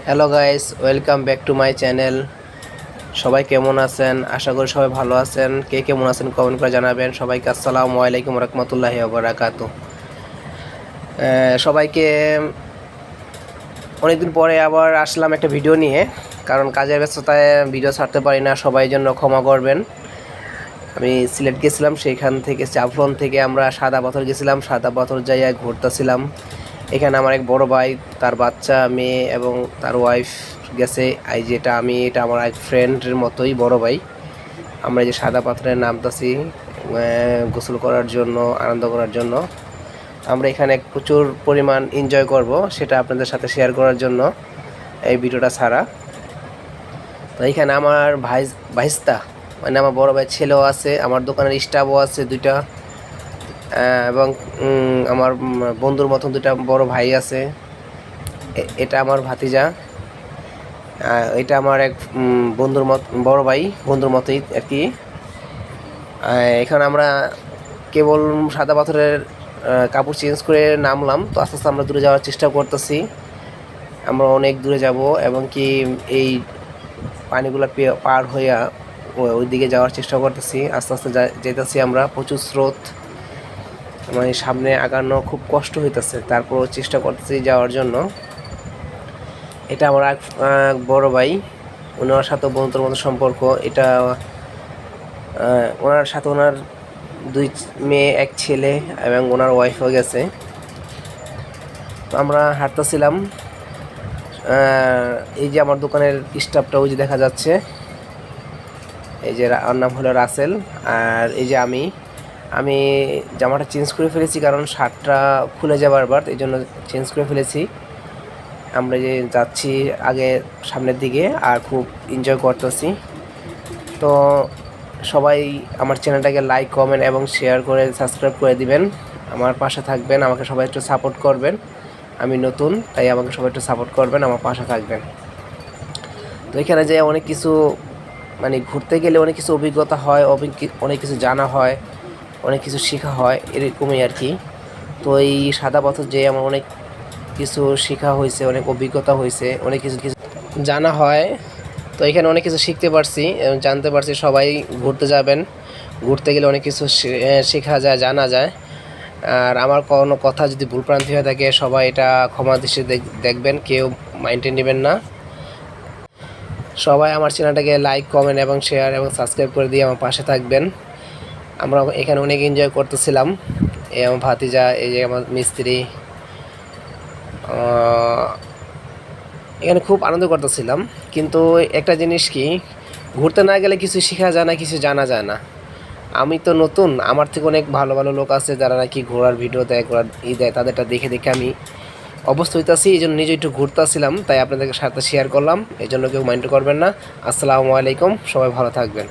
Hello guys, welcome back to my channel. সবাই কেমন আছেন? আশা করি সবাই ভালো আছেন। কে কেমন আছেন কমেন্ট করে জানাবেন। সবাইকে আসসালামু আলাইকুম রহমতুল্লাহি ওয়া বারাকাতুহু। সবাইকে অনেকদিন পরে আবার আসলাম একটা ভিডিও নিয়ে, কারণ কাজের ব্যস্ততায় ভিডিও ছাড়তে পারি না, সবাই জন্য ক্ষমা করবেন। আমি সিলেট গেছিলাম, সেইখান থেকে জাফলং থেকে আমরা সাদা পাথর গেছিলাম। সাদা পাথর যাইয়া ঘুরতেছিলাম। এখানে আমার এক বড় ভাই, তার বাচ্চা, মেয়ে এবং তার ওয়াইফ গেছে। এটা আমার এক ফ্রেন্ডের মতোই বড় ভাই। আমরা এই যে সাদা পাথরে নামতাছি গোসল করার জন্য, আনন্দ করার জন্য। আমরা এখানে প্রচুর পরিমাণ এনজয় করব, সেটা আপনাদের সাথে শেয়ার করার জন্য এই ভিডিওটা ছাড়া। তো এইখানে আমার ভাইস্তা মানে আমার বড় ভাই ছেলেও আছে, আমার দোকানের স্টাফও আছে দুইটা, এবং আমার বন্ধুর মতন দুইটা বড় ভাই আছে। এটা আমার ভাতিজা, এটা আমার এক বন্ধুর বড় ভাই, বন্ধুর মতোই আর কি। এখানে আমরা কেবল সাদা পাথরের কাপড় চেঞ্জ করে নামলাম। তো আস্তে আস্তে আমরা দূরে যাওয়ার চেষ্টা করতেছি। আমরা অনেক দূরে যাব এবং কি এই পানিগুলো পার হইয়া ওই দিকে যাওয়ার চেষ্টা করতেছি। আস্তে আস্তে যেতেছি আমরা। প্রচুর স্রোত, মানে সামনে আগানো খুব কষ্ট হইতেছে, তারপর চেষ্টা করতেছি যাওয়ার জন্য। এটা আমার এক বড় ভাই, ওনার সাথে বন্ধুর মতো সম্পর্ক। এটা ওনার সাথে ওনার দুই মেয়ে, এক ছেলে এবং ওনার ওয়াইফও গেছে। তো আমরা হাঁটতেছিলাম। এই যে আমার দোকানের স্টাফটা ওই যে দেখা যাচ্ছে, এই যে ওর নাম হলো রাসেল। আর এই যে আমি জামাটা চেঞ্জ করে ফেলেছি, কারণ শার্টটা খুলে যায় বারবার, এই জন্য চেঞ্জ করে ফেলেছি। আমরা যে যাচ্ছি আগে সামনের দিকে, আর খুব এনজয় করতেছি। তো সবাই আমার চ্যানেলটাকে লাইক, কমেন্ট এবং শেয়ার করে সাবস্ক্রাইব করে দিবেন। আমার পাশে থাকবেন, আমাকে সবাই একটু সাপোর্ট করবেন। আমি নতুন, তাই আমাকে সবাই একটু সাপোর্ট করবেন, আমার পাশে থাকবেন। তো এখানে যে অনেক কিছু, মানে ঘুরতে গেলে অনেক কিছু অভিজ্ঞতা হয়, অনেক কিছু জানা হয়, অনেক কিছু শেখা হয়, এরকমই আর কি। তো এই সাদা পাথর যে আমার অনেক কিছু শেখা হয়েছে, অনেক অভিজ্ঞতা হয়েছে, অনেক কিছু জানা হয়। তো এখানে অনেক কিছু শিখতে পারছি এবং জানতে পারছি। সবাই ঘুরতে যাবেন, ঘুরতে গেলে অনেক কিছু শেখা যায়, জানা যায়। আর আমার কোনো কথা যদি ভুলভ্রান্তি হয়ে থাকে, সবাই এটা ক্ষমা দৃষ্টিতে দেখবেন, কেউ মাইন্ডে নেবেন না। সবাই আমার চ্যানেলটাকে লাইক, কমেন্ট এবং শেয়ার এবং সাবস্ক্রাইব করে দিয়ে আমার পাশে থাকবেন। আমরা এখানে অনেক এনজয় করতেছিলাম। এই আমার ভাতিজা, এই যে আমার মিস্ত্রি, এখানে খুব আনন্দ করতেছিলাম। কিন্তু একটা জিনিস কি, ঘুরতে না গেলে কিছু শেখা যায় না, কিছু জানা যায় না। আমি তো নতুন, আমার থেকে অনেক ভালো ভালো লোক আছে যারা নাকি ঘোরার ভিডিও দেয়, ঘোরার দেয়, তাদেরটা দেখে দেখে আমি অবস্থা হইতেছি। এই জন্য নিজে একটু ঘুরতেছিলাম, তাই আপনাদের সাথে শেয়ার করলাম। এই জন্য কেউ মাইন্ড করবেন না। আসসালামু আলাইকুম, সবাই ভালো থাকবেন।